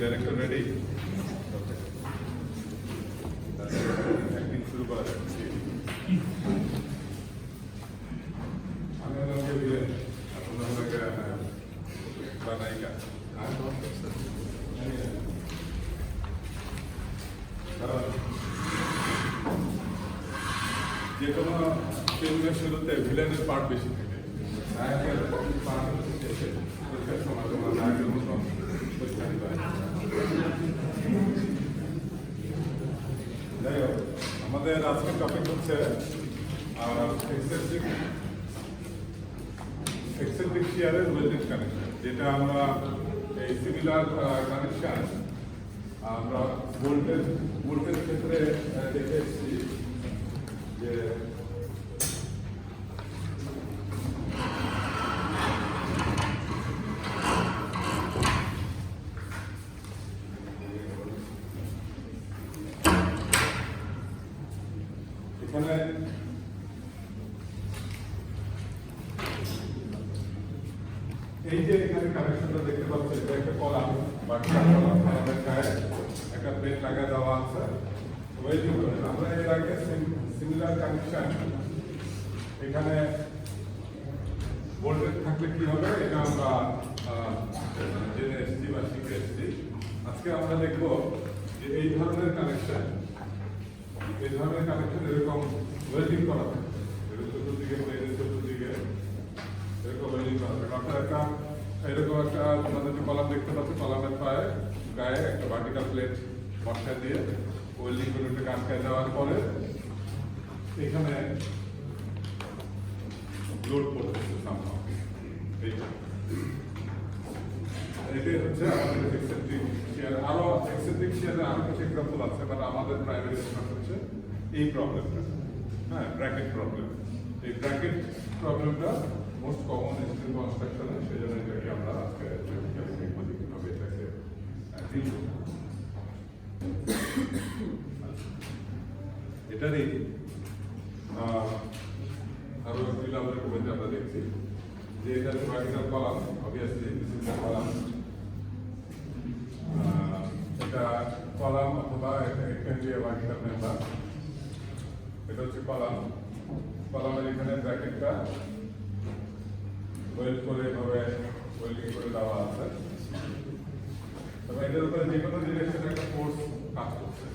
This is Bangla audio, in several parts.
ডাইরেক্টর রেডি অ্যাক্টিং শুরু করা যাচ্ছে আমি আপনাকে দিয়ে আপনাকে বানাইকা যে কোনো ফিল্মের শুরুতে ভিলেনের পার্ট বেশি থাকে নায়কের পার্ট হচ্ছে সময় তোমার নায়কের মতো যাই হোক আমাদের আজকের টপিক হচ্ছে এক্সেন্ট্রিক শিয়ারের ওয়েল্ডিং কানেকশন, যেটা আমরা এই সিমিলার কানেকশন আমরা বোল্টের ক্ষেত্রে দেখে এসেছি যে এখানে এই যে এখানে কানেকশনটা দেখতে পাচ্ছেন, এটা একটা কলাম বা কলামের গায়ে একটা প্লেট লাগা দেওয়া আছে ওয়েল্ডিং করে। আমরা এর আগে সিমিলার কানেকশন এখানে ভোল্টেজ থাকলে কি হবে এটা আমরা জেনে এসেছি বা শিখে এসেছি। আজকে আমরা দেখব যে এই ধরনের কানেকশন এরকম ওয়েল্ডিং করা থাকে, চতুর্দিকে প্লেটের চতুর্দিকে এরকম ওয়েল্ডিং করা থাকে। অর্থাৎ একটা এরকম একটা আমাদের যে কলাম দেখতে পাচ্ছি, কলামের পায়ে গায়ে একটা ভার্টিক্যাল প্লেট বসায় দিয়ে ওয়েল্ডিং করে একটা আটকায় দেওয়ার পরে এখানে লোড করতেছে সামহাও। এটাই হচ্ছে আমাদের এক্সেন্ট্রিক শিয়ার। আরো এক্সেন্ট্রিক শিয়ারের আরো কিছু এক্সাম্পল আছে, বাট আমাদের প্রাইমারি ফোকাস হচ্ছে এই প্রবলেমটা, হ্যাঁ, ব্র্যাকেট প্রবলেম। এই ব্র্যাকেট প্রবলেমটা মোস্ট কমন স্টিল কনস্ট্রাকশনে, সেই জন্য এটাকে আমরা আজকে দেখবো যে কিভাবে এটাকে ডিল করব। এটারই আরো একটি লেভেলের কমেন্ট আমরা দেখছি যে এটা হচ্ছে vertical column, obviously this is the column. এটা কলাম অথবা এটা ভার্টিক্যাল মেম্বার, এটা হচ্ছে কলাম। কলামের এখানে ব্র্যাকেটটা ওয়েল্ড করে এভাবে ওয়েল্ডিং করে দেওয়া আছে। তবে এটার উপরে যে কোনো ডিরেকশনে একটা ফোর্স কাজ করছে।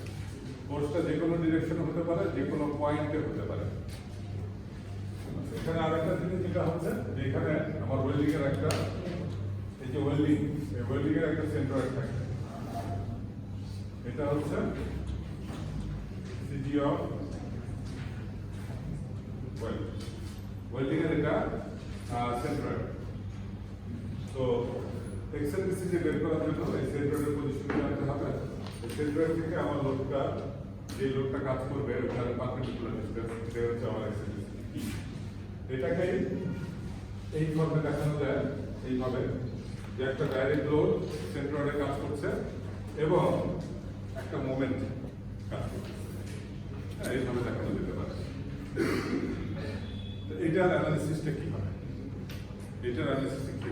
ফোর্সটা যে কোনো ডিরেকশনে হতে পারে, যে কোনো পয়েন্টে হতে পারে। এখানে আরেকটা জিনিস যেটা হচ্ছে যে এখানে আমার ওয়েল্ডিং এর একটা এই যে ওয়েল্ডিং এর একটা সেন্ট্রয়েড থাকে, এটা হচ্ছে সিজি অফ ওয়েল্ডিং এর এটা সেন্ট্রয়েড। তো এক্সেন্ট্রিসিটি বের করার জন্য এই সেন্ট্রয়েডের পজিশন জানতে হবে। এই সেন্ট্রয়েড থেকে আমার লোডটা, যে লোডটা কাজ করবে ওটার পারপেন্ডিকুলার ডিসটেন্স, এটা হচ্ছে আমার এক্সেন্ট্রিসিটি। এটাকে এই ফর্মে দেখানো যায় এইভাবে যে একটা ডাইরেক্ট লোড সেন্ট্রয়েডে কাজ করছে এবং একটা মোমেন্ট কাজ করছে, এইভাবে দেখানো যেতে পারে। এটার অ্যানালিসিসটা কি হবে?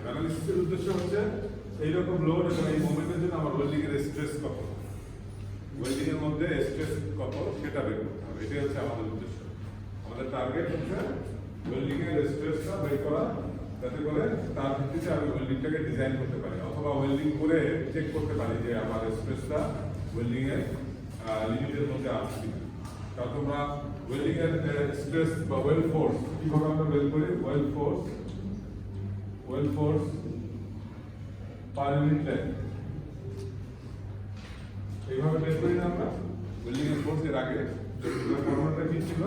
অ্যানালিসিসের উদ্দেশ্য হচ্ছে এইরকম লোড এবং এই মোমেন্টের জন্য আমার ওয়েল্ডিং এর স্ট্রেস কত, ওয়েল্ডিং এর মধ্যে স্ট্রেস কত সেটা বের করতে হবে। এটাই হচ্ছে আমাদের উদ্দেশ্য। আমাদের টার্গেট হচ্ছে ওয়েল্ডিং এর স্ট্রেসটা বের করা, যাতে করে তার ভিত্তিতে আমি ওয়েল্ডিংটাকে ডিজাইন করতে পারি, অথবা ওয়েল্ডিং করে চেক করতে পারি যে আমার স্ট্রেসটা ওয়েল্ডিং এর লিমিটের মধ্যে আছে কিনা। কারণ তোমরা ওয়েল্ডিং এর স্ট্রেস বা ওয়েল্ড ফোর্স কিভাবে আমরা বের করি? Weld force per unit length এইভাবে বের করি না আমরা। ওয়েল্ডিং এর ফোর্স এর আগে ফর্মুলাটা কি ছিল?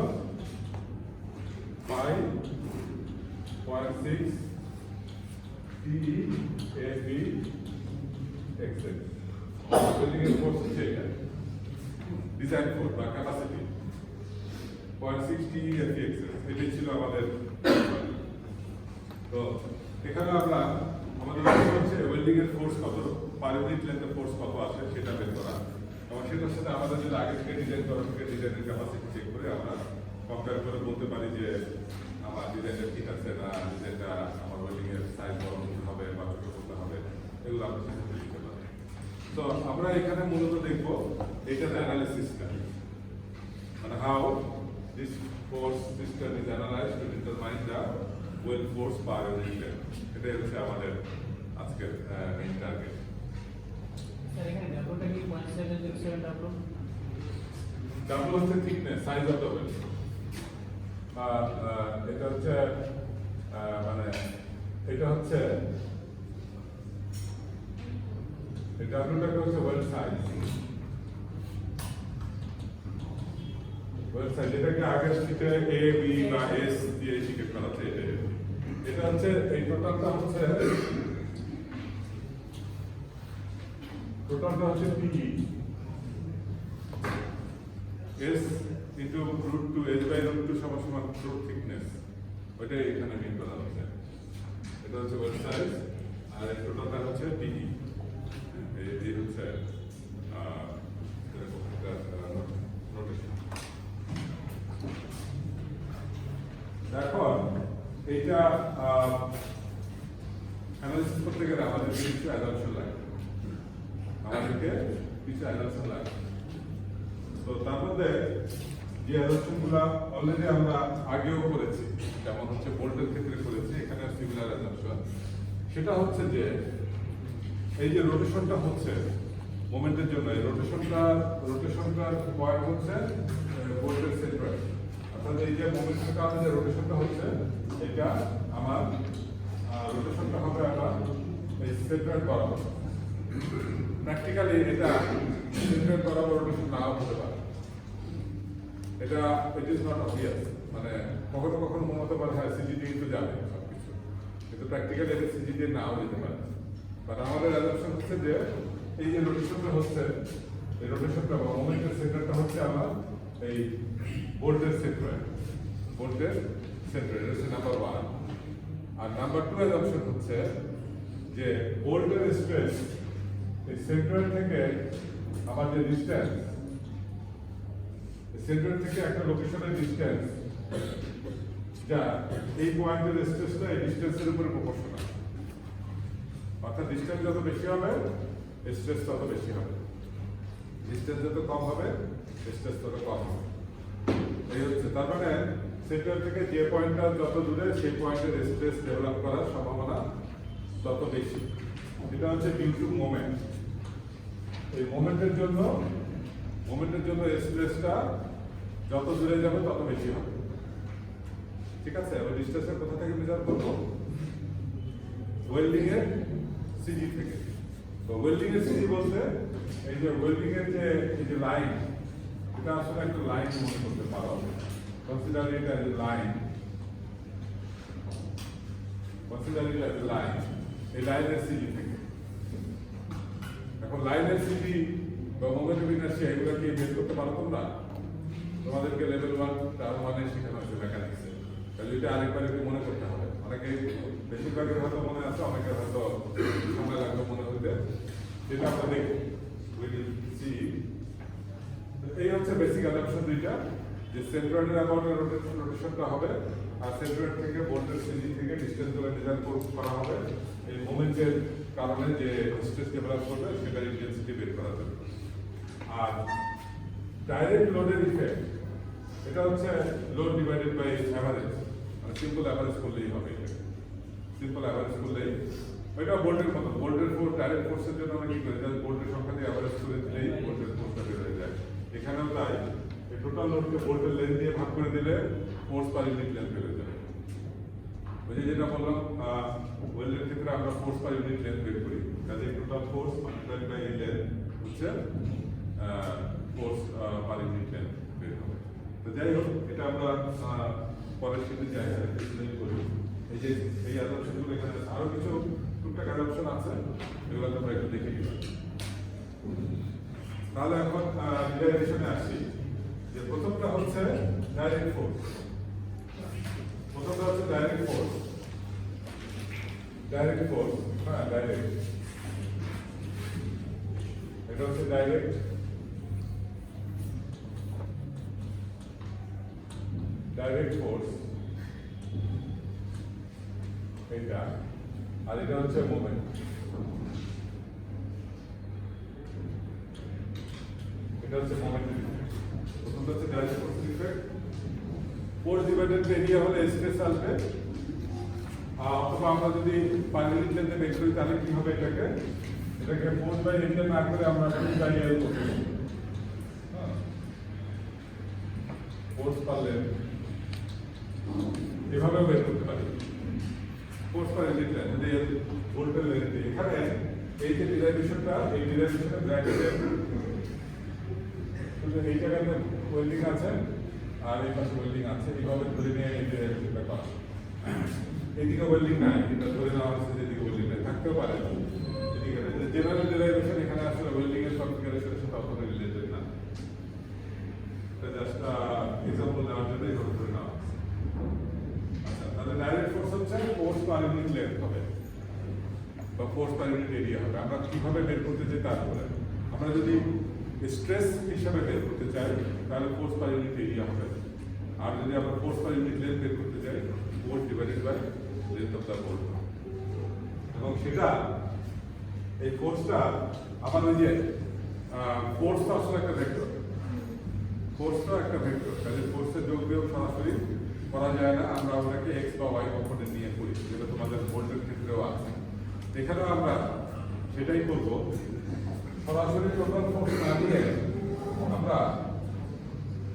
5.6 TEFB XL। ওয়েল্ডিং এর ফোর্স হচ্ছে এটা, ডিজাইন ফোর্স বা ক্যাপাসিটি 0.6 TEFB XL। এটাই ছিল আমাদের। তো এখানে আমরা আমাদের লক্ষ্য হচ্ছে ওয়েল্ডিং এর ফোর্স কত, পার ইউনিট লেন্থের ফোর্স কত আসে সেটা বের করা। এবং সেটার সাথে আমাদের যদি আগে থেকে ডিজাইন করা থেকে ডিজাইনের ক্যাপাসিটি চেক করে আমরা কম্পেয়ার করে বলতে পারি যে আমার ডিজাইনটা ঠিক আছে না, ডিজাইনটা আমার ওয়েল্ডিংয়ের সাইজ বড় করতে হবে বা ছোট করতে হবে, এগুলো আমরা সেখানে দিতে পারি। তো আমরা এখানে মূলত দেখবো এটার অ্যানালিসিসটা, মানে how this force system is analysed to determine the well force per unit. এটাই হচ্ছে আমাদের আজকের মেইন টার্গেট। ডাবল হচ্ছে thickness, size of the well. এটা হচ্ছে মানে এটা হচ্ছে ডাবলটাকে হচ্ছে ওয়েল সাইজ। ওয়েল সাইজ এটাকে আগের শীটে এ বি বা এস দিয়ে শিখে করাচ্ছে। এটা হচ্ছে এই টোটালটা হচ্ছে পিই এস ইনটু √2 h বাই √2 সমান ফ্লোর থিকনেস, ওইটাই এখানে মিন করা হচ্ছে। এটা হচ্ছে ওয়েল সাইজ আর এই টোটালটা হচ্ছে পিই। এই হচ্ছে নোটেশন। এখন এইটা অ্যানালিসিস করতে গেলে আমাদের কিছু অ্যাজাম্পশন লাগে, তো তার মধ্যে যে অ্যাজাম্পশনগুলো অলরেডি আমরা আগেও করেছি, যেমন হচ্ছে বোল্টের ক্ষেত্রে করেছি, এখানে সিমিলার অ্যাজাম্পশন। সেটা হচ্ছে যে এই যে রোটেশনটা হচ্ছে মোমেন্টের জন্য, এই রোটেশনটার পয়েন্ট হচ্ছে বোল্টের সেন্টার। অর্থাৎ এই যে মোমেন্টের কারণে যে রোটেশনটা হচ্ছে, এটা আমার রোটেশনটা হবে আমার এই সেন্টার বরাবর। প্র্যাকটিক্যালি এটা সেন্টার বরাবর রোটেশন নাও হতে পারে, এটা ইট ইজ নট অবভিয়াস। মানে কখনো কখনো মনে হতে পারে হ্যাঁ সিজি দিয়ে তো যাবে সবকিছু, কিন্তু প্র্যাকটিক্যালি এটা সিজি দিয়ে নাও যেতে পারে। বাট আমাদের অ্যাজাম্পশন হচ্ছে যে এই যে রোটেশনটা হচ্ছে, এই রোটেশনটা বা মোমেন্টের সেন্টারটা হচ্ছে আমার এই বোল্টের সেন্টার। এটা হচ্ছে নাম্বার 1। আর নাম্বার 2 অ্যাজাম্পশন হচ্ছে যে বোল্টের স্ট্রেস এই সেন্টার থেকে আমার যে ডিসটেন্স, সেন্টার থেকে একটা লোকেশনের ডিসটেন্স, যা এই পয়েন্টের স্ট্রেসটা এই ডিসটেন্সের উপরে প্রপোর্শনাল। অর্থাৎ ডিসটেন্স যত বেশি হবে স্ট্রেস তত বেশি হবে, ডিসটেন্স যত কম হবে স্ট্রেস তত কম হবে। এই হচ্ছে তার মানে সেন্টার থেকে যে পয়েন্টটা যত দূরে সেই পয়েন্টের স্ট্রেস ডেভেলপ করার সম্ভাবনা তত বেশি। এটা হচ্ছে ডিউ টু মোমেন্ট। এই মোমেন্টের জন্য স্ট্রেসটা যত দূরে যাবে তত বেশি হবে। ঠিক আছে, ওই ডিসটেন্সের কোথা থেকে মেজার করবো? ওয়েল্ডিং এর সিজি থেকে। তো ওয়েল্ডিং এর সিজি বলতে এই যে ওয়েল্ডিং এর যে এই যে লাইন, এটা আসলে একটা লাইন মনে করতে পারো। Consider it as a line, এই লাইনের সিজি থেকে। এখন লাইনের সিজি বা মোমেন্টাম ইনার্সিয়া এগুলো কি বের করতে পারো তোমরা? তোমাদেরকে লেভেল 1 টার্ম 1 শেখানো হয়েছে মেকানিক্সে। তাহলে এটা আরেকবার একটু মনে করতে হবে। অনেকে বেশিরভাগের হয়তো মনে আছে, অনেকের হয়তো সময় লাগবে মনে হইতে। যেটা আমরা দেখব, এই হচ্ছে বেসিক অ্যাডাপশন দুইটা, যে সেন্ট্রয়েডের অ্যাবাউটের রোটেশনটা হবে আর সেন্ট্রয়েড থেকে বোল্টের সিজি থেকে ডিসটেন্স গুলো ডিজাইন করা হবে এই মোমেন্টের কারণে যে স্ট্রেস ডেভেলপ করবে সেটার ইন্টেন্সিটি বের করা যাবে। আর ডাইরেক্ট লোডের ইফেক্ট, এটা হচ্ছে লোড ডিভাইডেড বাই অ্যাভারেজ, মানে সিম্পল অ্যাভারেজ করলেই হবে। সিম্পল অ্যাভারেজ করলেই ওইটা বোল্টের মতো, বোল্টের ফোর্স ডাইরেক্ট ফোর্সের জন্য আমরা কি করি, বোল্টের সংখ্যা দিয়ে অ্যাভারেজ করে দিলেই বোল্টের ফোর্সটা বের হয়ে যায়। এখানেও তাই, এই টোটাল লোডকে বোল্টের লেন্থ দিয়ে ভাগ করে দিলে ফোর্স পার ইউনিট লেন্থ বের হয়ে যাবে। ওই যে যেটা বললাম ওয়েল্ডের ক্ষেত্রে আমরা ফোর্স পার ইউনিট লেন্থ বের করি, কাজে টোটাল ফোর্স মাল্টিপ্লাইড বাই এই লেন্থ হচ্ছে ফোর্স পার ইউনিট লেন্থ বের হবে। তো যাই হোক, এটা আমরা পরের শীতে যাই এক্সপ্লেইন করি। এই যে এই অ্যাডাপশনগুলো এখানে আরো কিছু টুকটাক অ্যাডাপশন আছে, এগুলো তোমরা একটু দেখে নিবা। তাহলে এখন রিয়ালাইজেশনে আসি, যে প্রথমটা হচ্ছে ডাইরেক্ট ফোর্স। প্রথমটা হচ্ছে ডাইরেক্ট ফোর্স, হ্যাঁ ডাইরেক্ট, এটা হচ্ছে ডাইরেক্ট ডাইরেক্ট ফোর্স এটা, আর এটা হচ্ছে মোমেন্ট। এটা হচ্ছে মোমেন্টের ইফেক্ট। প্রথমটা হচ্ছে ডাইরেক্ট ফোর্সের ইফেক্ট। ফোর্স ডিভাইডেড এরিয়া হলে স্ট্রেস আসবে। অথবা আমরা যদি পানির লেন্থে বের করি তাহলে কি হবে, এটাকে ফোর্স বাই এরিয়া না করে আমরা পি বাই এল করতে পারি। ফোর্স পারলে এভাবে বের করতে পারি। ফোর্স পার এরিয়া যদি ভোল্টের লেন্থ এখানে এই যে ডিরাইভেশনটা, এই ডিরাইভেশনের ব্র্যাকেটে এই জায়গাতে ওয়েল্ডিং আছে আর এই পাশে ওয়েল্ডিং আছে, এইভাবে ধরে নিয়ে এই ডিরাইভেশনটা করা। এদিকে ওয়েল্ডিং নাই, এটা ধরে নেওয়া হচ্ছে যে এদিকে ওয়েল্ডিং নাই, থাকতেও পারে। এদিকে জেনারেল ডেরাইভেশন এখানে আসলে ওয়েল্ডিং এর কনফিগারেশনের সাথে অতটা রিলেটেড না। এটা জাস্ট এক্সাম্পল দেওয়ার জন্য এইভাবে ধরে নেওয়া হচ্ছে। আচ্ছা, তাহলে ডাইরেক্ট ফোর্স হচ্ছে ফোর্স পার ইউনিট লেন্থ হবে বা ফোর্স পার ইউনিট এরিয়া হবে। আমরা কিভাবে বের করতে চাই তার উপরে। আমরা যদি স্ট্রেস হিসাবে বের করতে চাই তাহলে ফোর্স পার ইউনিট এরিয়া হবে। আর যদি আমরা ফোর্স পার ইউনিট লেন্থ বের করতে চাই, force divided by length of the bolt. এবং সেটা এই ফোর্সটা আবার ওই যে ফোর্সটা আসলে একটা ভেক্টর, ফোর্সটা একটা ভেক্টর, কাজে ফোর্সের যোগ বিয়োগ সরাসরি করা যায় না। আমরা ওটাকে এক্স বা ওয়াই কম্পোনেন্ট নিয়ে করি, যেটা তোমাদের ভোল্টের ক্ষেত্রেও আছে। এখানেও আমরা সেটাই করব, সরাসরি টোটাল ফোর্স না দিয়ে আমরা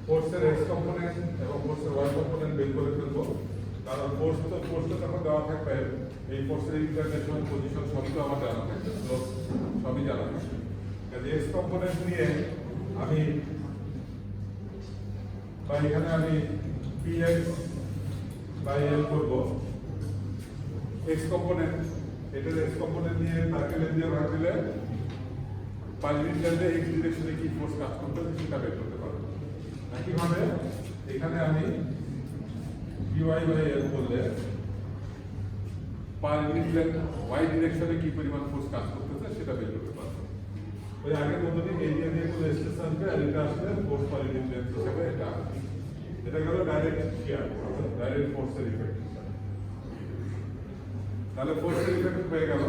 ফোর্সের এক্স কম্পোনেন্ট এবং ফোর্সের ওয়াই কম্পোনেন্ট বের করে ফেলবো। কারণ ফোর্সটা যখন দেওয়া থাকবে, এই ফোর্সের ইন্টারন্যাশনাল পজিশন সবই তো আমার জানা থাকবে, সবই জানা থাকবে। কাজে এক্স কম্পোনেন্ট নিয়ে আমি বা এখানে আমি পি এক্স বাই এল করবো। এক্স কম্পোনেন্ট, এটার এক্স কম্পোনেন্ট নিয়ে সার্কেলের দিয়ে ভাগ দিলে পার ইউনিট লেন্থে এক্স ডিরেকশনে কি ফোর্স কাজ করতে হবে সেটা বের করতে পারবো। একইভাবে এখানে আমি পিওয়াই বাই এল করলে পার ইউনিট লেন্থ ওয়াই ডিরেকশনে কি পরিমাণ ফোর্স কাজ করতেছে সেটা বের করতে পারবো। ওই আগের মতনই এরিয়া দিয়ে কোনো স্ট্রেস আসবে আর এটা আসলে ফোর্স পার ইউনিট লেন্থ হিসেবে এটা আসবে। এটা গেল ডাইরেক্ট শিয়ার, ডাইরেক্ট ফোর্সের ইফেক্ট। তাহলে ফোর্সের ইফেক্ট হয়ে গেল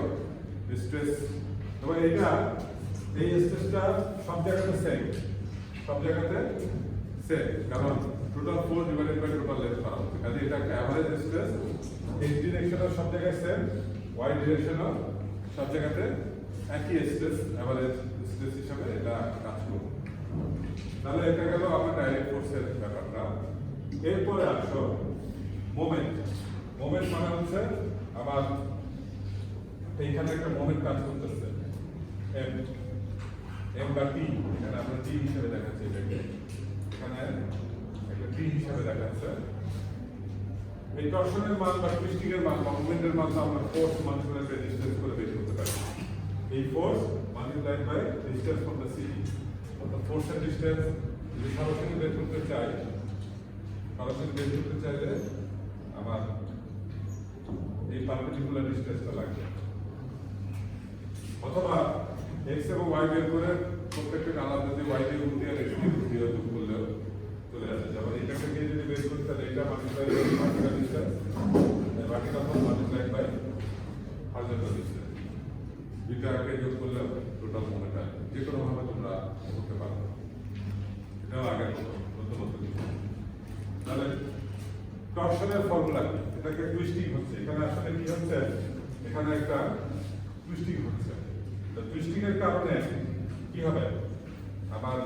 স্ট্রেস। এবং এটা এই স্ট্রেসটা সব জায়গাতে সেম, সব জায়গাতে সেম, কারণ total force divided by total length করা হচ্ছে। কাজে এটা একটা অ্যাভারেজ স্ট্রেস। এক্স ডিরেকশনও সব জায়গায় সেম, ওয়াই ডিরেকশনও সব জায়গাতে একই স্ট্রেস, অ্যাভারেজ স্ট্রেস হিসাবে এটা কাজ করবে। তাহলে এটা গেল আমার ডাইরেক্ট ফোর্সের ব্যাপারটা। এরপরে আসো মোমেন্ট। মোমেন্ট মানে হচ্ছে আমার এইখানে একটা মোমেন্ট কাজ করতেছে, এম এম বা টি, এখানে আমরা টি হিসেবে দেখাচ্ছি, এটাকে এখানে একটা টি হিসেবে দেখাচ্ছে। এই টর্শনের মান বা টুইস্টিং এর মান বা মোমেন্টের মান আমরা ফোর্স মাল্টিপ্লাই বাই ডিসটেন্স করে বের করতে পারি। এই force multiplied by distance from the city, অর্থাৎ ফোর্সের ডিসটেন্স যদি সরাসরি বের করতে চাই, সরাসরি বের করতে চাইলে আমার এই পারপেন্ডিকুলার ডিসটেন্সটা লাগবে। অথবা এক্স এবং ওয়াই বের করে প্রত্যেকটা আলাদা যদি ওয়াই দিয়ে গুণ দিয়ে আর এক্স দিয়ে গুণ দিয়ে যোগ করলেও চলে আসে। যেমন এটা থেকে যদি বের করতে তাহলে এটা multiply by vertical distance, vertical force multiply by horizontal distance, দুইটাকে যোগ করলেও টোটাল মোমেন্ট আসবে। যে কোনো ভাবে তোমরা করতে পারো, এটাও আগের নতুন নতুন বিষয়। তাহলে টর্শনের ফর্মুলা কি? এটাকে টুইস্টিং হচ্ছে, এখানে আসলে কি হচ্ছে, এখানে একটা টুইস্টিং হচ্ছে। তো টুইস্টিং এর কারণে কি হবে, আমার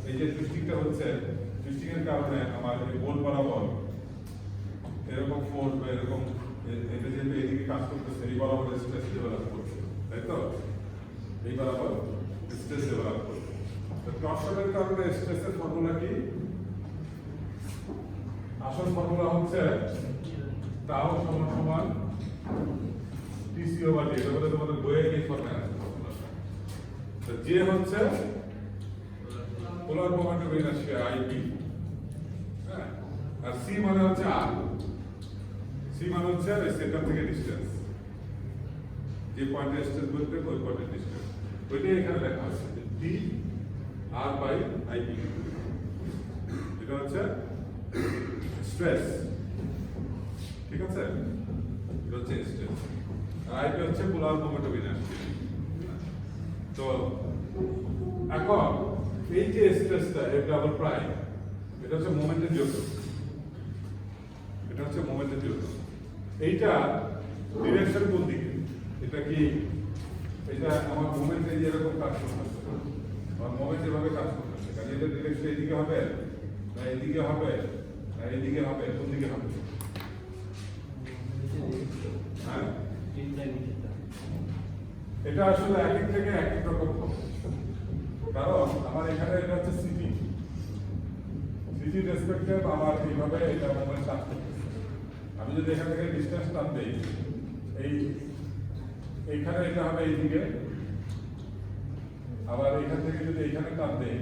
এই যে টুইস্টিংটা হচ্ছে, টুইস্টিং এর কারণে আমার এই বোল্ট বরাবর এরকম ফোর্স বা এরকম এটা যেহেতু এদিকে কাজ করতেছে, এই বরাবর স্ট্রেস ডেভেলপ করছে, তাই তো? এই বরাবর স্ট্রেস ডেভেলপ করছে। তো টর্শনের কারণে স্ট্রেসের ফর্মুলা কি? আসল ফর্মুলা হচ্ছে টাও সমান সমান টিসি ওভার ডি। এটা বলে তোমাদের বইয়ে এই ফর্মুলা আছে ফর্মুলাটা। তো জে হচ্ছে পোলার মোমেন্ট অফ ইনারশিয়া আইপি, হ্যাঁ, আর সি মানে হচ্ছে আর, সি মানে হচ্ছে এই সেন্টার থেকে ডিসটেন্স, যে পয়েন্টে স্ট্রেস বলতে ওই পয়েন্টের ডিসটেন্স, ওইটাই এখানে লেখা আছে ডি আর বাই আইপি। এটা হচ্ছে স্ট্রেস, ঠিক আছে, এটা হচ্ছে স্ট্রেস, আর আইপি হচ্ছে পোলার মোমেন্ট অফ ইনার্সিয়া। তো এখন এই যে স্ট্রেসটা এটা আবার প্রাইম, এটা হচ্ছে মোমেন্টের জন্য, এটা হচ্ছে মোমেন্টের জন্য। এইটা ডিরেকশন কোন দিকে? এটা কি, এটা আমার মোমেন্ট এই যেরকম কাজ করতেছে, আমার মোমেন্ট এভাবে কাজ করতেছে, কাজে এটা ডিরেকশন এইদিকে হবে না এইদিকে হবে না এইদিকে হবে, কোন দিকে হবে? হ্যাঁ, এটা আসলে এক এক থেকে এক এক রকম হবে, কারণ আমার এখানে এটা হচ্ছে সিটি, সিটি রেসপেক্টিভ আমার এইভাবে এটা মোমেন্ট কাজ করতেছে। আমি যদি এখান থেকে ডিসটেন্স টান দেই, এইখানে এটা হবে এইদিকে, আবার এখান থেকে যদি এইখানে টান দেই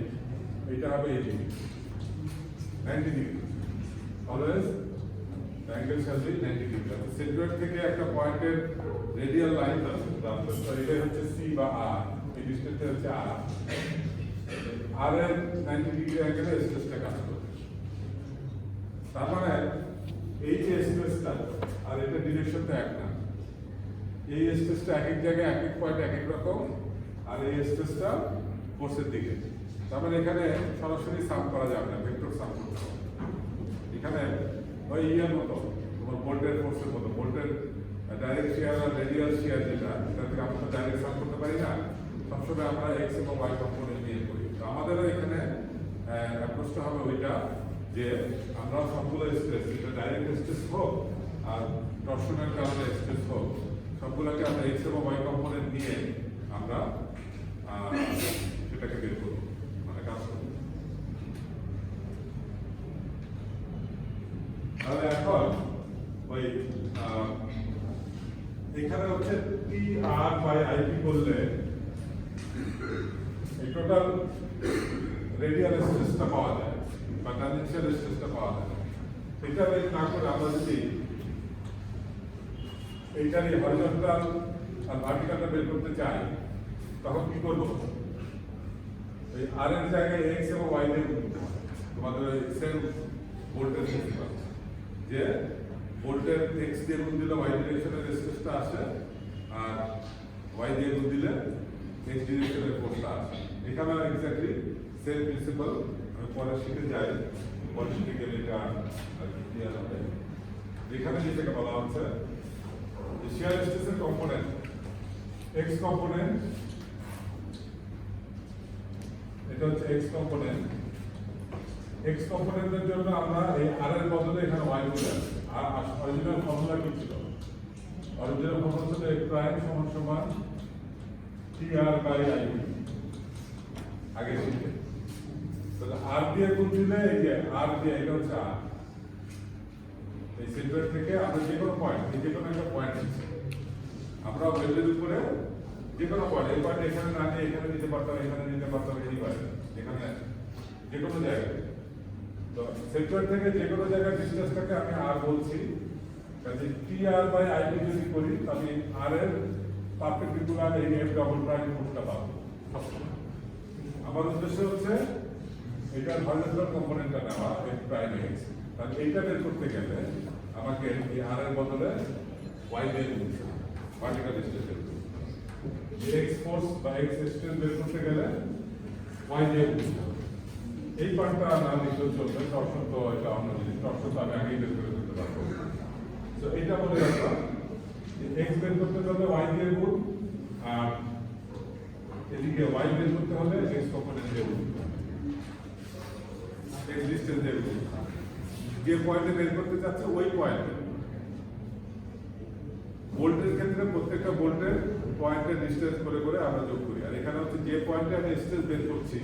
এইটা হবে এইদিকে, 90 degree, always angle shall be 90 degree. Centre থেকে একটা পয়েন্টের রেডিয়াল লাইন আছে, এটা হচ্ছে সি বা আর, এই ডিসটেন্সটা হচ্ছে আর, আর এর 90 ডিগ্রি অ্যাঙ্গেলে স্ট্রেসটা কাজ করবে। তার মানে এই যে স্ট্রেসটা আর এটা ডিরেকশনটা এক না, এই স্ট্রেসটা এক এক জায়গায় এক এক পয়েন্ট এক এক রকম, আর এই স্ট্রেসটা ফোর্সের দিকে। তার মানে এখানে সরাসরি সাম করা যাবে না, ভেক্টর সাম করতে হবে। এখানে ওই ইয়ার মতো তোমার ভোল্টের ফোর্সের মতো, ভোল্টের ডাইরেক্ট শেয়ার আর রেডিয়াল শেয়ার যেটা, এটা থেকে আমরা তো ডাইরেক্ট সাম করতে পারি না, সবসময় আমরা এক্স এবং ওয়াই কম্পোনেন্ট নিয়ে করি। তো আমাদেরও এখানে অ্যাপ্রোচটা হবে ওইটা যে আমরা সবগুলো স্ট্রেস, এটা ডাইরেক্ট স্ট্রেস হোক আর টর্শনের কারণে স্ট্রেস হোক, সবগুলোকে আমরা এক্স এবং ওয়াই কম্পোনেন্ট নিয়ে আমরা সেটাকে বের করব, মানে কাজ করব। তাহলে এখন ওই এখানে হচ্ছে টি আর বাই আইপি করলে এই টোটাল রেডিয়াল স্ট্রেসটা পাওয়া যায় বা ট্যানজেনশিয়াল স্ট্রেসটা পাওয়া যায়। এটা বের না করে আমরা যদি এইটারই হরিজন্টাল আর ভার্টিক্যালটা বের করতে চাই, তখন কি করব? এই আর এর জায়গায় এক্স এবং ওয়াই দিয়ে গুণ করতে হবে। তোমাদের সেম ভোল্টেজ প্রিন্সিপাল, যে ভোল্টের এক্স দিয়ে গুণ দিলে ওয়াই ডিরেকশনের স্ট্রেসটা আসে, আর ওয়াই দিয়ে গুণ দিলে এক্স ডিরেকশনের ফোর্সটা আসে। এখানে এক্স্যাক্টলি সেম প্রিন্সিপাল, আমি পরে শিখে যাই, পরে শিখে গেলে এটা আর কি ক্লিয়ার হবে। এখানে যেটাকে বলা হচ্ছে শিয়ার স্ট্রেসের কম্পোনেন্ট, এক্স কম্পোনেন্ট, এটা হচ্ছে এক্স কম্পোনেন্ট। এক্স কম্পোনেন্টের জন্য আমরা এই আর এর বদলে এখানে ওয়াই বলে আসি। আর অরিজিনাল ফর্মুলা কি ছিল? অরিজিনাল ফর্মুলা ছিল এক্স প্রাইম সমান সমান টি আর বাই আই আগে শিখে। তাহলে আর দিয়ে গুণ দিলে এই যে আর দিয়ে, এটা হচ্ছে আর, এই সেন্টার থেকে আমরা যে কোনো পয়েন্ট, যে কোনো একটা পয়েন্ট নিচ্ছি আমরা ওয়েল্ডের উপরে, যে কোনো পয়েন্ট, এই পয়েন্ট এখানে না নিয়ে এখানে নিতে পারতাম, এখানে নিতে পারতাম, এই পয়েন্ট এখানে যে কোনো জায়গায়। তো সেন্টার থেকে যে কোনো জায়গায় ডিসটেন্সটাকে আমি আর বলছি, কাজে টি আর বাই আইপি যদি করি, আমি আর এর পারপেন্ডিকুলার এই এফ ডবল প্রাইম ফোর্সটা পাবো সবসময়। আমার উদ্দেশ্য হচ্ছে এটার হরিজন্টাল কম্পোনেন্টটা নেওয়া, এফ প্রাইম এক্স। তাহলে এইটা বের করতে গেলে আমাকে এই আর এর বদলে ওয়াই দিয়ে দিতে হবে, ভার্টিক্যাল ডিসটেন্স বের করতে হবে। এক্স ফোর্স বা এক্স ডিসটেন্স বের করতে গেলে ওয়াই দিয়ে দিতে হবে। এই পার্টটা না লিখলেও চলবে, টর্শন তো এটা অন্য জিনিস, টর্শন তো আমি আগেই বের করে দিতে পারবো। তো এইটা বলে রাখলাম, এক্স বের করতে হলে ওয়াই দিয়ে গুণ, আর এদিকে ওয়াই বের করতে হলে এক্স কম্পোনেন্ট দিয়ে গুণ, এক্স ডিসটেন্স দিয়ে গুণ। যে পয়েন্টে বের করতে চাচ্ছে ওই পয়েন্টে, ভোল্টের ক্ষেত্রে প্রত্যেকটা ভোল্টের পয়েন্টের ডিসটেন্স করে করে আমরা যোগ করি। আর এখানে হচ্ছে যে পয়েন্টে আমি ডিসটেন্স বের করছি,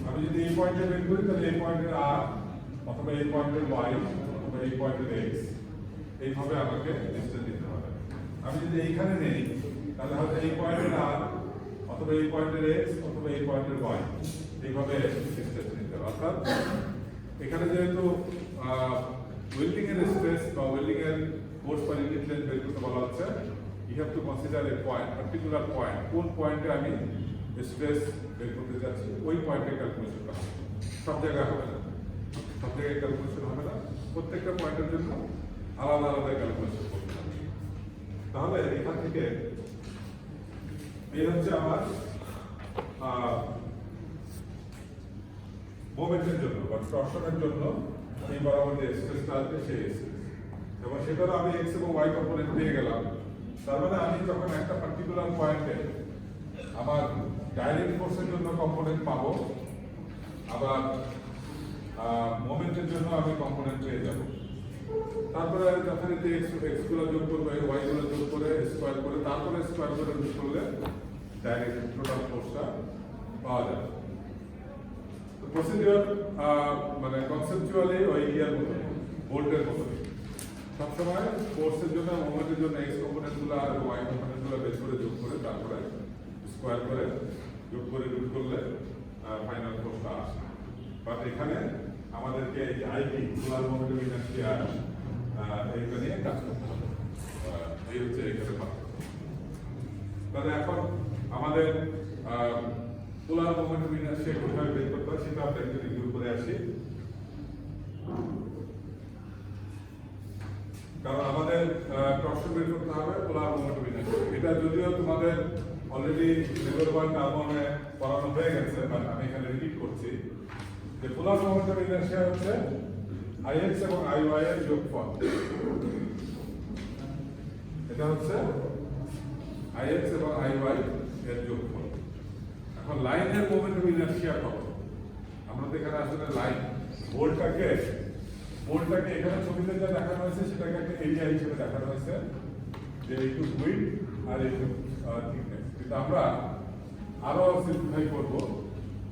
আমি যদি এই পয়েন্টে বের করি তাহলে এই পয়েন্টের আর, অথবা এই পয়েন্টের ওয়াই, অথবা এই পয়েন্টের এক্স, এইভাবে আমাকে ডিসটেন্স দিতে হবে। আমি যদি এইখানে নেই তাহলে হয়তো এই পয়েন্টের আর, অথবা এই পয়েন্টের এক্স, অথবা এই পয়েন্টের ওয়াই, এইভাবে ডিসটেন্স নিতে হবে। অর্থাৎ এখানে যেহেতু ওয়েল্ডিং এর স্ট্রেস বা ওয়েল্ডিং এর ফোর্স পার ইউনিট লেন্থ বের করতে বলা হচ্ছে, you have to consider a point, particular point, কোন পয়েন্টে আমি স্ট্রেস বের করতে যাচ্ছি ওই পয়েন্টে ক্যালকুলেশন করা। সব জায়গায় হবে না, সব জায়গায় ক্যালকুলেশন হবে না। প্রত্যেকটা পয়েন্টের জন্য আলাদা আলাদা ক্যালকুলেশন করতে হবে। তাহলে এখান থেকে এই হচ্ছে আমার মোমেন্টের জন্য বা টর্শনের জন্য এই বরাবর যে এক্সপ্রেসটা আছে সেই এক্সপ্রেস, এবং সেটারও আমি এক্স এবং ওয়াই কম্পোনেন্ট পেয়ে গেলাম। তার মানে আমি যখন একটা পার্টিকুলার পয়েন্টে আমার ডাইরেক্ট ফোর্সের জন্য কম্পোনেন্ট পাবো, আবার মোমেন্টের জন্য আমি কম্পোনেন্ট পেয়ে যাব। তারপরে যথারীতি এক্স গুলো যোগ করবে, ওয়াই গুলো যোগ করে স্কোয়ার করে, তারপরে স্কোয়ার করে যোগ করলে ডাইরেক্ট টোটাল ফোর্সটা পাওয়া যাবে। প্রসিডিওর মানে কনসেপচুয়ালি ওই ইয়ার মতো, ভোল্টের মতো। সবসময় ফোর্সের জন্য মোমেন্টের জন্য এক্স কম্পোনেন্টগুলো আর ওয়াই কম্পোনেন্টগুলো বের করে যোগ করে তারপরে স্কোয়ার করে যোগ করে রুট করলে ফাইনাল ফোর্সটা আসে। বাট এখানে আমাদেরকে এই আইপি পোলার মোমেন্টাম ইনার্শিয়া এইটা নিয়ে কাজ করতে হবে। এই হচ্ছে এখানে পার্থক্য। তাহলে এখন আমাদের পোলার মোমেন্টাম ইনার্শিয়া কিভাবে বের করতে হয় সেটা আমরা একটু রিভিউ করে আসি। কারণ আমাদের টর্শন বের করতে হবে পোলার মোমেন্টাম ইনার্শিয়া। এটা যদিও তোমাদের অলরেডি লেভেল 1 টার্মে পড়ানো হয়ে গেছে, বাট আমি এখানে রিপিট করছি যে পোলার মোমেন্টাম ইনার্শিয়া হচ্ছে আইএক্স এবং আইওয়াই এর যোগফল। এটা হচ্ছে আইএক্স এবং আইওয়াই এর যোগফল। এখন লাইনের মোমেন্টাম ইনার্শিয়া কত? আমরা তো এখানে আসলে লাইন ভোল্টটাকে এখানে ছবিতে যা দেখানো হয়েছে সেটাকে একটা এরিয়া হিসেবে দেখানো হয়েছে, যে এইটুক উইডথ আর এইটুক থিকনেস। কিন্তু আমরা আরো সিম্পলিফাই করব,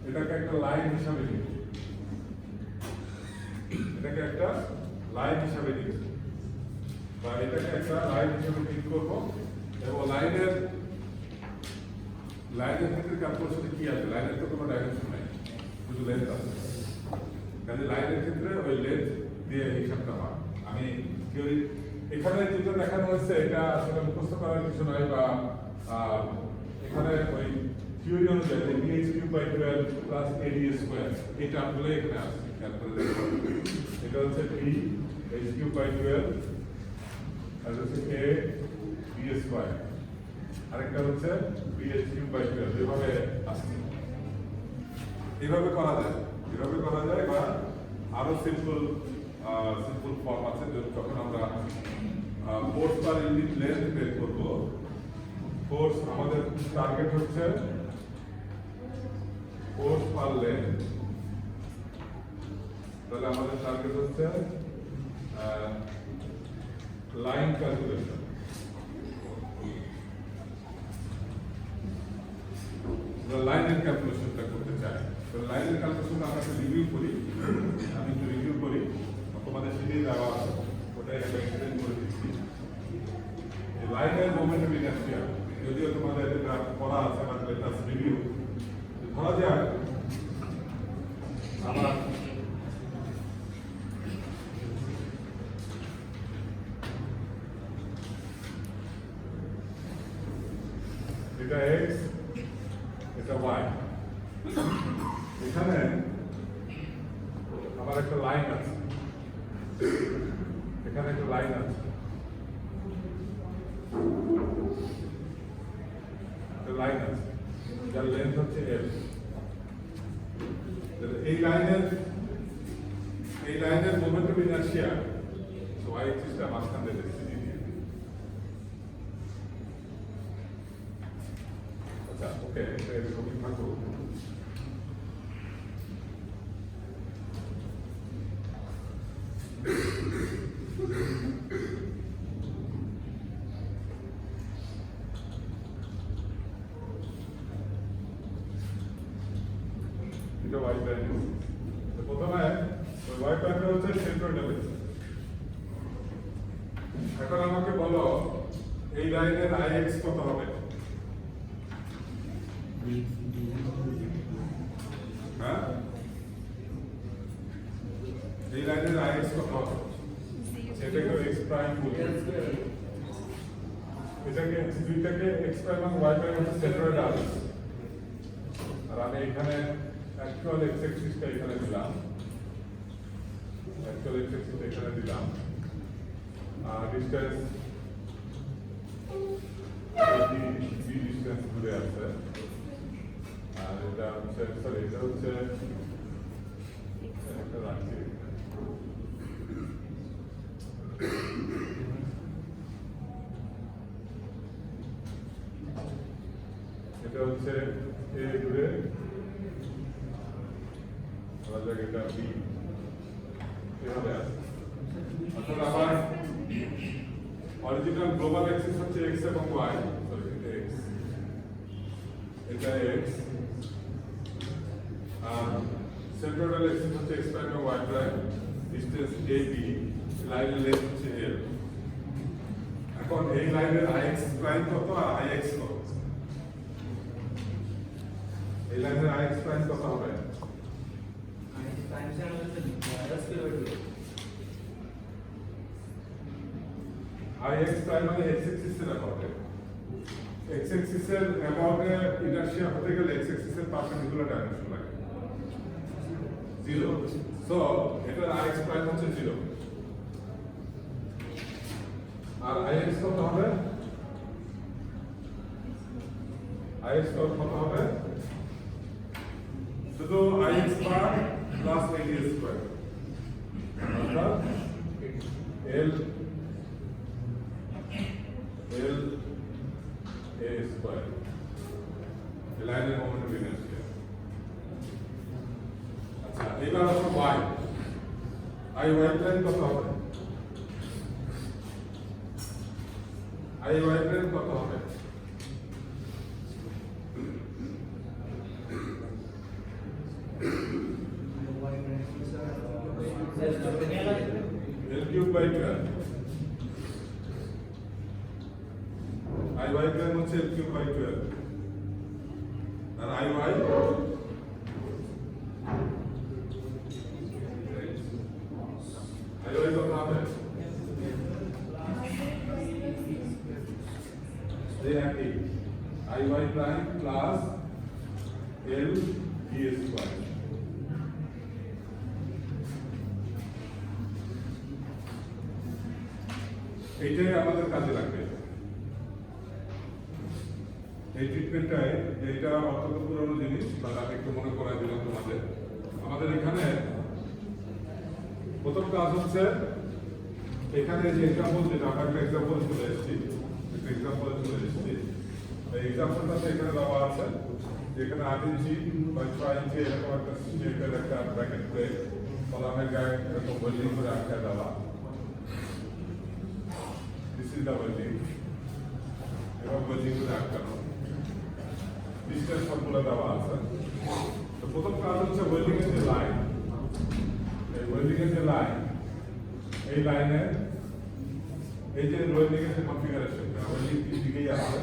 এটাকে একটা লাইন হিসাবে নিব, এটাকে একটা লাইন হিসাবে নিব, বা এটাকে একটা লাইন হিসাবে ঠিক করব। এবং লাইনের ক্ষেত্রে ক্যালকুলেশনে কি আছে? লাইনের তো কোনো ডাইমেনশন নাই, শুধু লেন্থ আছে। কাজে লাইনের ক্ষেত্রে ওই লেন্থ দিয়ে হিসাবটা হয়। আমি থিওরি এখানে যেটা দেখানো হয়েছে এটা আসলে মুখস্থ করার কিছু নয়, বা এখানে ওই থিওরি অনুযায়ী bh³/12 প্লাস ad² এই টার্মগুলো এখানে আছে। এটা হচ্ছে bh³/12 আর হচ্ছে a/b², আরেকটা হচ্ছে bh³/12। এভাবে আসছে, এইভাবে করা যায়, বা আরো সিম্পল ফর্ম আছে। যখন আমরা ফোর্স পার ইউনিট লেন্থ বের করব, ফোর্স আমাদের টার্গেট হচ্ছে ফোর্স পার লেন্থ, তাহলে আমাদের টার্গেট হচ্ছে লাইন ক্যালকুলেশন। লাইনের ক্যালকুলেশনটা করতে চাই, তো লাইনের ক্যালকুলেশন আমরা একটু রিভিউ করি। আমি একটু রিভিউ করি, তোমাদের সেটাই দেওয়া আছে, ওটাই একটা এক্সপ্লেন করে দিচ্ছি। লাইনের মোমেন্টাম ইনার্শিয়া যদিও তোমাদের এটা পড়া আছে, বাট লেটস রিভিউ। ধরা যায় আমার এটা এক্স, এটা ওয়াই। এখানে আমার একটা লাইন আছে, এখানে একটা লাইন আছে, যার লেন্থ হচ্ছে এল। এই লাইনের মোমেন্টাম ইনার্শিয়া ওয়াই এক্সিসটা মাঝখানে রেখেছি। আচ্ছা, ওকে, এটা এরকমই থাকুক। এটা ওয়াই প্রাইম। প্রথমে ওয়াই প্রাইম হচ্ছে সেন্ট্রোইডাল। এখন আমাকে বলো এই লাইনের আইএক্স কত হবে? হ্যাঁ, এই লাইনের আইএক্স কত হবে? এটাকে এক্স প্রাইম বলি, এটাকে দুইটাকে এক্স প্রাইম এবং ওয়াই প্রাইম হচ্ছে সেন্ট্রোইডাল। আর আমি এখানে অ্যাকচুয়াল এক্স অ্যাক্সিসটা এখানে দিলাম, অ্যাকচুয়াল এক্স অ্যাক্সিস এখানে দিলাম আর ডিসটেন্স ডি ডিসটেন্স দূরে আছে আর এটা হচ্ছে সরি এটা হচ্ছে একটা রাখছি এটা হচ্ছে এ দূরে বলা যাক এটা বি এভাবে আছে অর্থাৎ আমার অরিজিনাল গ্লোবাল অ্যাক্সিস হচ্ছে এক্স এবং ওয়াই সরি এক্স এটা এক্স আর সেন্ট্রাল অ্যাক্সিস হচ্ছে এক্স প্রাইম এবং Y prime distance A B লাইনের লেন্থ হচ্ছে এল এখন এই লাইনের আইএক্স প্রাইম কত আর আইএক্স কত এই লাইনের আইএক্স প্রাইম কত হবে আইএক্স প্রাইম মানে এক্স অ্যাক্সিস এর অ্যাবাউটে এক্স অ্যাক্সিস এর অ্যাবাউটে ইনারশিয়া হতে গেলে এক্স অ্যাক্সিস এর পারপেন্ডিকুলার ডাইমেনশন লাগে 0 সো এটা আইএক্স প্রাইম হচ্ছে 0 আর আইএক্স কত হবে আইএক্স কত হবে শুধু আইএক্স বার প্লাস এডি স্কয়ার অর্থাৎ এল এ স্কয়ার লাইনের মোমেন্ট অফ ইনারশিয়া আচ্ছা এবার আসো ওয়াই ওয়াই প্রাইম কত হবে ওয়াই প্রাইম কত হবে L cube by 12 IY prime হচ্ছে L cube by 12 আর IY কত হবে they have IY prime plus L d square এইটাই আমাদের কাজে লাগবে এই ট্রিটমেন্টটায় এটা অত্যন্ত পুরনো জিনিস বা তাকে একটু মনে করাই দিলাম তোমাদের আমাদের এখানে প্রথম কাজ হচ্ছে এখানে যে এক্সাম্পল যেটা আমরা একটা এক্সাম্পল চলে এসেছি এই এক্সাম্পলটাতে এখানে দেওয়া আছে যেখানে 8 ইঞ্চি বা 6 ইঞ্চি এরকম একটা শেপের একটা ব্র্যাকেট প্লেট কলামের গায়ে এরকম ওয়েল্ডিং করে আটকে দেওয়া This is the welding. এবার welding করে আটকানো ডিসটেন্স ফর্মুলা দেওয়া আছে তো প্রথম কাজ হচ্ছে ওয়েল্ডিং এর যে লাইন এই ওয়েল্ডিং এর যে লাইন এই লাইনে এই যে ওয়েল্ডিং এর যে কনফিগারেশন ওয়েল্ডিং তিন দিকেই আছে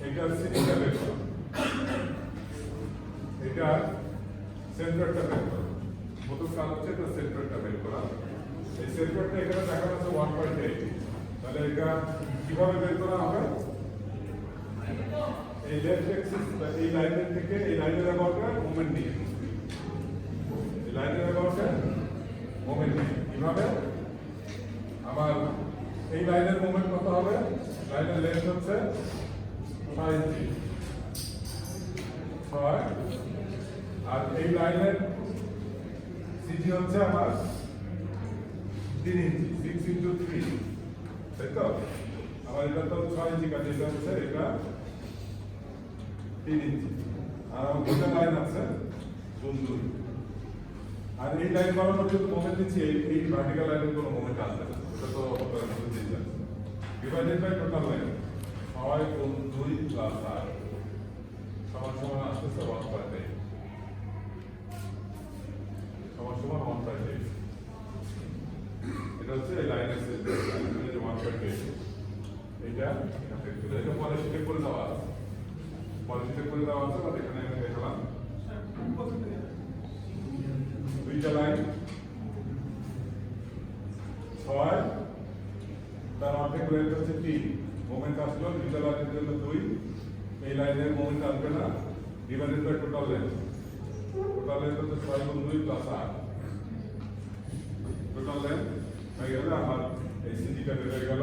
এটা সিলিংটা বের করা এটা সেন্টারটা বের করা প্রথম কাজ হচ্ছে এটা সেন্টারটা বের করা এই সেন্টারটা এখানে দেখানো আছে 1.8 তাহলে এটা কিভাবে বের করা হবে এই লেফট অ্যাক্সিস এই লাইনের থেকে এই লাইনের অ্যাবাউটে মোমেন্ট নিয়ে এই লাইনের অ্যাবাউটে মোমেন্ট নিয়ে কিভাবে আমার এই লাইনের মোমেন্ট কত হবে লাইনের লেন্থ হচ্ছে 6 ইঞ্চি 6 আর এই লাইনের সিজি হচ্ছে আমার 3 ইঞ্চি 6 ইনটু 3 তাই তো আমার এটা তো 6 ইঞ্চি কাটে এটা হচ্ছে এটা 3 ইঞ্চি আর আমার দুটো লাইন আছে বন্ধু আর এই লাইন বানানোর জন্য মোমেন্ট দিচ্ছি এই ভার্টিক্যাল লাইনের কোনো মোমেন্ট আসবে না এটা তো ডিভাইডেড বাই টোটাল লাইন 6 গুণ 2 প্লাস 8 সমান সমান আসতেছে 1.8 সমান সমান 1.8 এটা হচ্ছে এই লাইনের সেট লাইনের যে 1.8 এটা এটা পরে সেটা করে দেওয়া আছে পরে সেটা করে দেওয়া আছে আর এখানে আমি দেখালাম দুইটা লাইন 6 তার অর্ধেক লেন্থ হচ্ছে 3 মোমেন্ট আসলো দুইটা লাইনের জন্য 2 এই লাইনের মোমেন্ট আসবে না ডিভাইডেড বাই টোটাল লেন্থ হচ্ছে 6 গুণ 2 প্লাস 8 টোটাল লেন্থ হয়ে গেলে আমার এই সিজিটা বের হয়ে গেল।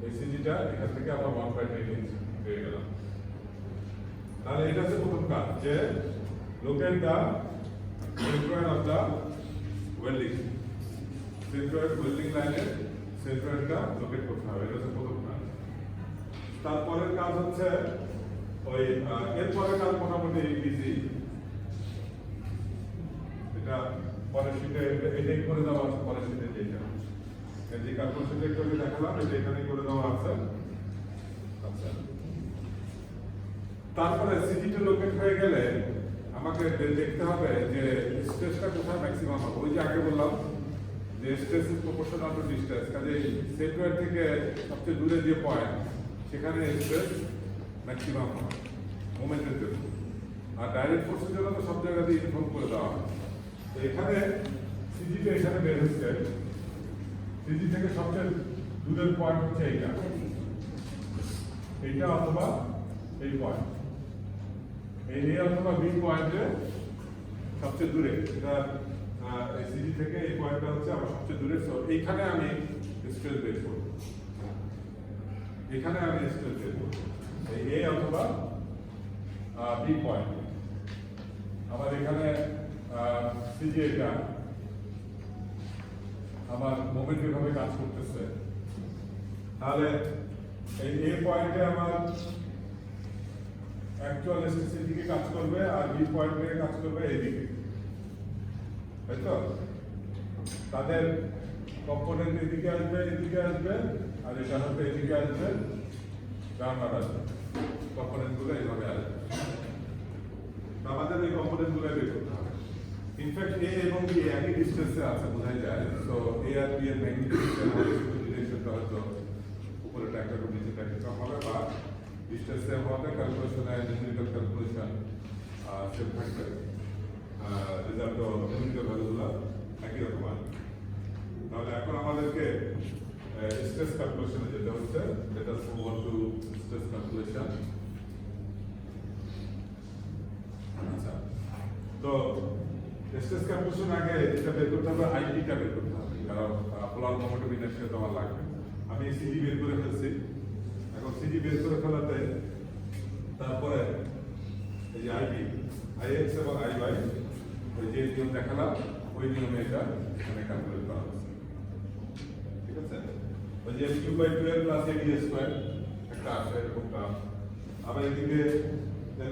এই সিজিটা এখান থেকে আমার 1.8 ইঞ্চ পেয়ে গেলাম। তাহলে এটা হচ্ছে প্রথম কাজ, যে locate the centroid of the welding, centroid welding লাইনের সেন্ট্রয়েডটা লোকেট করতে হবে, এটা হচ্ছে প্রথম কাজ। তারপরের কাজ হচ্ছে ওই এরপরের কাজ মোটামুটি ইজি, এটা পরের শীটে এটাই করে দেওয়া আছে, পরের শীটে যেটা যে ক্যালকুলেশনটা একটু আগে দেখালাম এটা এখানে করে দেওয়া আছে। আচ্ছা, তারপরে সিজিটা লোকেট হয়ে গেলে আমাকে দেখতে হবে যে স্ট্রেসটা কোথায় ম্যাক্সিমাম হবে। ওই যে আগে বললাম যে stress is proportional to distance, কাজে সেন্ট্রয়েড থেকে সবচেয়ে দূরে যে পয়েন্ট সেখানে স্ট্রেস ম্যাক্সিমাম হবে মোমেন্টের জন্য। আর ডাইরেক্ট ফোর্সের জন্য তো সব জায়গাতে ইনফর্ম করে দেওয়া হয়। তো এখানে সিজিটা এখানে বের হচ্ছে, সিজি থেকে সবচেয়ে দূরের পয়েন্ট হচ্ছে এইটা অথবা এই পয়েন্ট, এই এ অথবা বি পয়েন্টে সবচেয়ে দূরে, এটা এই সিজি থেকে এই পয়েন্টটা হচ্ছে আমার সবচেয়ে দূরে। সো এইখানে আমি স্ট্রেস বের করব, এখানে আমি স্ট্রেস বের করব এই এ অথবা বি পয়েন্ট। আমার এখানে সিজি এটা আমার মোমেন্ট এভাবে কাজ করতেছে, তাহলে এই এ পয়েন্টে আমার অ্যাকচুয়াল এসএসসি দিকে কাজ করবে আর বি পয়েন্টে কাজ করবে এইদিকে, তাই তো? তাদের কম্পোনেন্ট এদিকে আসবে, এদিকে আসবে, আর এটা হচ্ছে এদিকে আসবে, ডাউনওয়ার্ড আসবে, কম্পোনেন্টগুলো এইভাবে আসবে। আমাদের এই কম্পোনেন্টগুলো বের করতে হবে। ইনফ্যাক্ট এ এবং বি একই ডিসটেন্সে আছে বোঝাই যায়। সো এ আর বি এর ম্যাগনিটিউড ডিরেকশনটা হয়তো উপরে ট্যাঙ্কটা করে নিচে ট্যাঙ্কটা হবে, বা ডিসটেন্স সেম হবে, ক্যালকুলেশনে নিউমেরিক্যাল ক্যালকুলেশন সেম থাকবে, রেজাল্ট নিউমেরিক্যাল ভ্যালুগুলো একই রকম আসবে। তাহলে এখন আমাদেরকে স্ট্রেস ক্যালকুলেশনে যেতে হচ্ছে, let us move on two stress calculation. আচ্ছা, তো স্ট্রেস ক্যালকুলেশন আগে যেটা বের করতে হবে, আইপিটা বের করতে হবে, কারণ পোলার মোমেন্টাম ইনার্শিয়া তো আমার লাগবে। আমি সিজি বের করে ফেলছি, এখন সিজি বের করে ফেলাতে তারপরে এই যে আইপি, আইএক্স এবং আইওয়াই, ওই যে নিয়ম দেখালাম ওই নিয়মে এটা এখানে ক্যালকুলেট করা হচ্ছে, ঠিক আছে? ওই যে কিউ/12 প্লাস এডি স্কয়ার একটা আসে এরকমটা, আবার এদিকে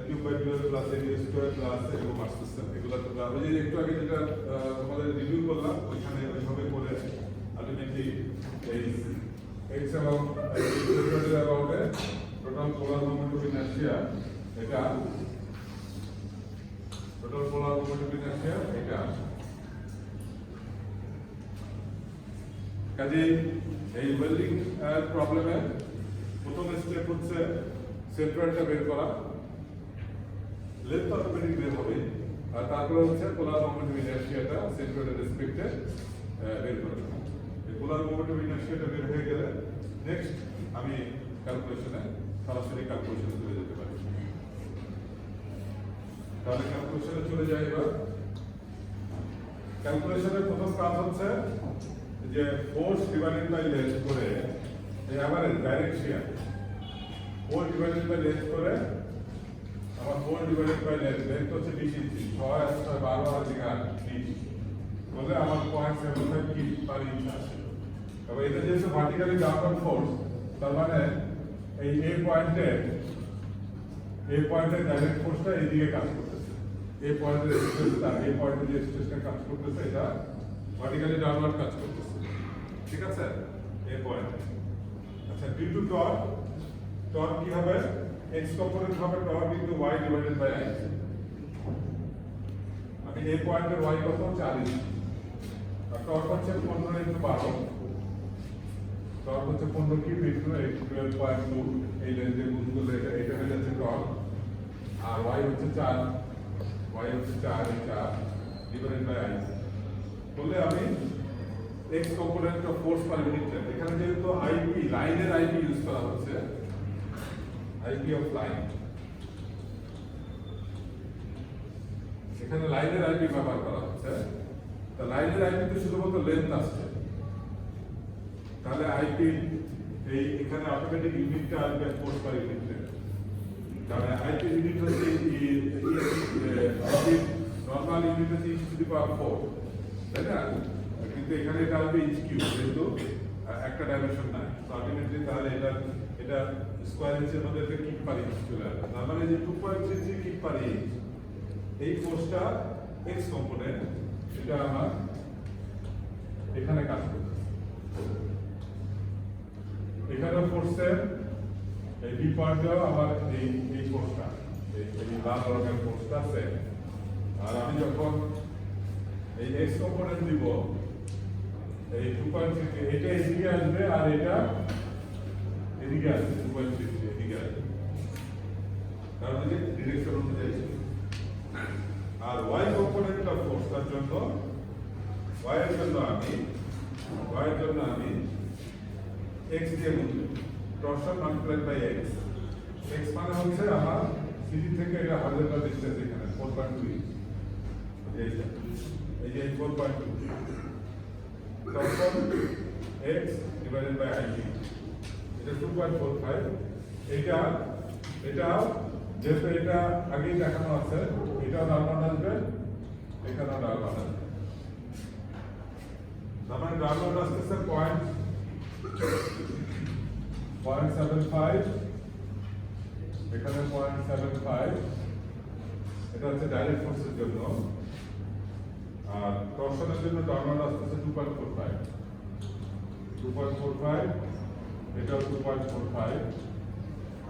কিউ/12 প্লাস এডি স্কয়ার প্লাস এরকম আসতেছে, এগুলো তো ওই যে একটু আগে যেটা তোমাদের রিভিউ করলাম ওইখানে ওইভাবে করে আলটিমেটলি এই এক্স এবং এর অ্যাবাউটে টোটাল পোলার মোমেন্টাম ইনার্শিয়া, এটা টোটাল পোলার মোমেন্টাম ইনার্শিয়া এটা। কাজেই এই ওয়েল্ডিং প্রবলেমের প্রথম স্টেপ হচ্ছে সেন্ট্রয়েডটা বের করা, লেন্থ অটোমেটিক বের হবে, আর তারপরে হচ্ছে পোলার মোমেন্টাম ইনার্শিয়াটা সেন্ট্রয়েডের রেসপেক্টে বের করে দেবো। এই পোলার মোমেন্টাম ইনার্শিয়াটা বের হয়ে গেলে নেক্সট আমি ক্যালকুলেশনে সরাসরি ক্যালকুলেশনে চলে যেতে পারি। তাহলে ক্যালকুলেশনে চলে যাই এবার। ক্যালকুলেশনের প্রথম কাজ হচ্ছে যে ফোর্স ডিভাইডেড বাই লেন্থ করে এই average direct shear, force divided by length করে আমার ফোর্স ডিভাইডেড বাই লেন্থ হচ্ছে 20 ইঞ্চি, 6 আর 6 12 আর 20 বলে আমার 0.75 কি পার ইঞ্চ আসে। তবে এটা যেহেতু ভার্টিক্যালি ডাউনওয়ার্ড ফোর্স, তার মানে এই পয়েন্টে ডাইরেক্ট ফোর্সটা এইদিকে কাজ করতেছে, এই পয়েন্টের স্ট্রেসটা এই পয়েন্টে যে স্ট্রেসটা কাজ করতেছে এটা ভার্টিক্যালি ডাউনওয়ার্ড কাজ করতেছে, ঠিক আছে? এই পয়েন্টে। আচ্ছা, ডিউ টু টর্ক কি হবে? এক্স কম্পোনেন্ট হবে torque into y divided by i। আমি এই পয়েন্টের y কত? 4 ইঞ্চি, আর টর্ক হচ্ছে 15 ইনটু 12, টর্ক হচ্ছে 15 কিউব ইনটু 12.2, এই লেন্থে গুণ করলে এটা হয়ে যাচ্ছে টর্ক, আর y হচ্ছে 4 ডিভাইডেড বাই i বললে আমি x component of force per unit length, এখানে যেহেতু আইপি লাইনের আইপি ইউজ করা হচ্ছে, আইপি অফ লাইন, এখানে লাইনের আইপি ব্যবহার করা হচ্ছে। তা লাইনের আইপিতে শুধুমাত্র লেন্থ আসছে, তাহলে আইপি এই এখানে অটোমেটিক ইউনিটটা আসবে ফোর্স পার ইউনিটে। তাহলে আইপি ইউনিট হচ্ছে নর্মাল ইউনিট হচ্ছে ইঞ্চ টু দি পাওয়ার 4, তাই না? কিন্তু এখানে এটা আসবে ইঞ্চ কিউব, যেহেতু একটা ডাইমেনশন নাই। তো আলটিমেটলি তাহলে এটা স্কয়ার ইঞ্চের মধ্যে একটা কিক পার ইঞ্চ চলে আসবে। তার মানে যে 2.33 কিক পার ইঞ্চ, এই ফোর্সটা এক্স কম্পোনেন্ট, এটা আমার এখানে কাজ করবে। এখানে ফোর্সের এই বি পয়েন্টটাও আমার এই ফোর্সটা, এই লাল রঙের ফোর্সটা সেম। আর আমি যখন এই এক্স কম্পোনেন্ট দিব, এই 2.33 এটা এদিকে আসবে আর এটা এদিকে আসবে, 2.33 এদিকে আসবে, কারণ যে ডিরেকশন অনুযায়ী। আর ওয়াই কম্পোনেন্ট অফ ফোর্সটার জন্য ওয়াই এর জন্য আমি এক্স দিয়ে বলবো, torsion multiplied by X. X মানে হচ্ছে আমার সিজি থেকে এটা হরিজন্টাল ডিসটেন্স, এখানে 4.2 ইঞ্চ, এই যে 4.2 torsion X divided by IT, এটা 2.45। এটা যেহেতু এটা আগেই দেখানো আছে, এটাও নর্মাল আসবে, এখানেও নর্মাল আসবে। তার মানে নর্মাল আসতেছে 0.75, এখানে 0.75, এটা হচ্ছে ডাইরেক্ট ফোর্সের জন্য। আর টরশনের জন্য নর্মাল আসতেছে 2.45, এটাও 2.45।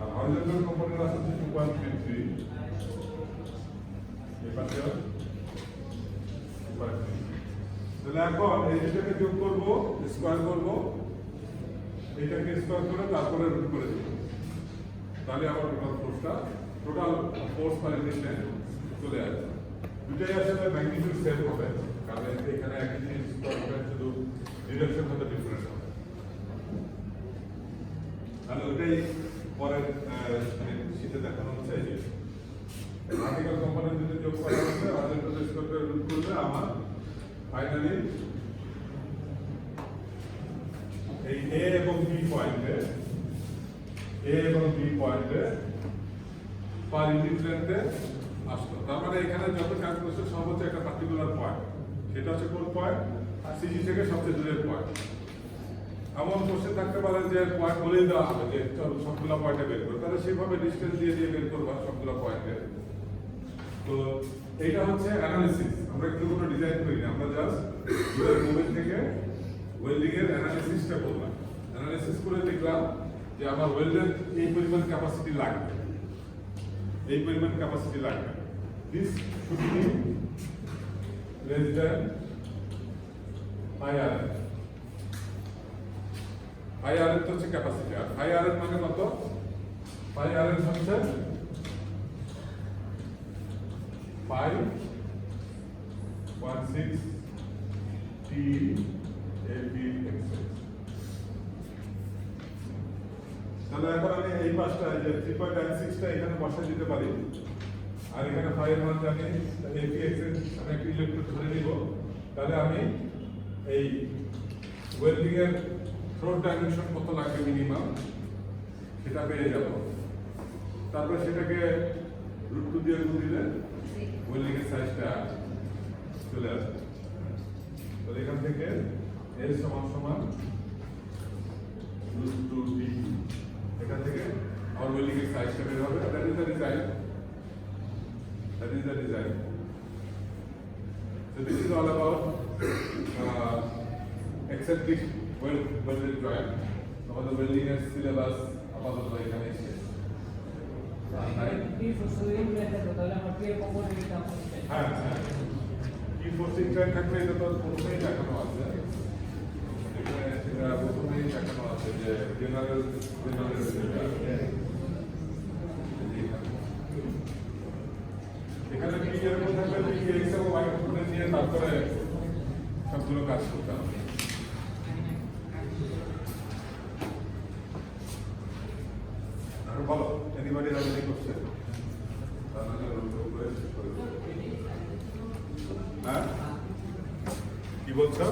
আর হরিজন্টাল কম্পোনেন্ট আসছে 2.33, এপাশেও 2.3। তাহলে এখন এই দুটাকে যোগ করব, স্কয়ার করব, এটাকে স্কয়ার করে তারপরে রুট করে দেব, তাহলে আমার টোটাল ফোর্স পার ইউনিটে চলে আসবে। দুটাই আসলে ম্যাগনিটিউড সেম হবে, কারণ এখানে একই জিনিস স্কয়ার হবে, শুধু ডিরেকশন হতে ডিফারেন্ট হবে। তাহলে ওটাই পরের শীটে দেখানো হচ্ছে। এই যে ভার্টিক্যাল কম্পোনেন্ট যদি যোগ করা হচ্ছে, হরিজন্টাল স্কয়ার করে রুট করলে আমার ফাইনালি এই এ এবং বি পয়েন্টে পার ইউনিট লেন্থে আসলো। তার মানে এখানে যত কাজ করছে সব হচ্ছে একটা পার্টিকুলার পয়েন্ট, সেটা হচ্ছে কোন পয়েন্ট? সিজি থেকে সবচেয়ে দূরের পয়েন্ট। এমন কোশ্চেন থাকতে পারে যে পয়েন্ট বলেই দেওয়া হবে যে সবগুলো পয়েন্টে বের করবে, তাহলে সেইভাবে ডিস্টেন্স দিয়ে বের করবা সবগুলো পয়েন্টে। তো এইটা হচ্ছে অ্যানালিসিস। আমরা কিন্তু কোনো ডিজাইন করি না, আমরা জাস্ট মোবাইল থেকে ওয়েল্ডিং এর অ্যানালিসিসটা করলাম। অ্যানালিসিস করে দেখলাম যে আমার ওয়েল্ডের এই পরিমাণ ক্যাপাসিটি লাগবে, this should be less than IRN। IRN তো হচ্ছে ক্যাপাসিটি, আর IRN মানে কত? IRN হচ্ছে 5.6 TAPXX। তাহলে এখন আমি এই পাঁচটা যে 3.96টা এখানে বসাই দিতে পারি, আর এখানে 5 মান জানি, APXX আমি একটা ইলেকট্রোড ধরে নিব। তাহলে আমি এই ওয়েল্ডিং এর থ্রোট ডাইমেনশন কত লাগবে মিনিমাম সেটা পেয়ে যাব। তারপরে সেটাকে √2 দিয়ে গুণ দিলে ওয়েল্ডিং এর সাইজটা চলে আসবে। তাহলে এখান থেকে L সমান √2D, এখান থেকে আমার ওয়েল্ডিং এর সাইজটা বের হবে। That is the design. So this is all about eccentric welded joint. আমাদের ওয়েল্ডিং এর সিলেবাস আপাতত এখানেই শেষ। হ্যাঁ, কি ফোর্সিং ট্রেন থাকবে এটা তো প্রথমেই দেখানো আছে, এখানে প্রথমেই দেখানো আছে যে জেনারেল এখানে কি যেরকম থাকবে PX এবং Y কম্পোনেন্ট নিয়ে তারপরে সবগুলো কাজ করতে হবে। আর বলো, এনিবডি হ্যাভ এনি কোশ্চেন? হ্যাঁ, কি বলছো?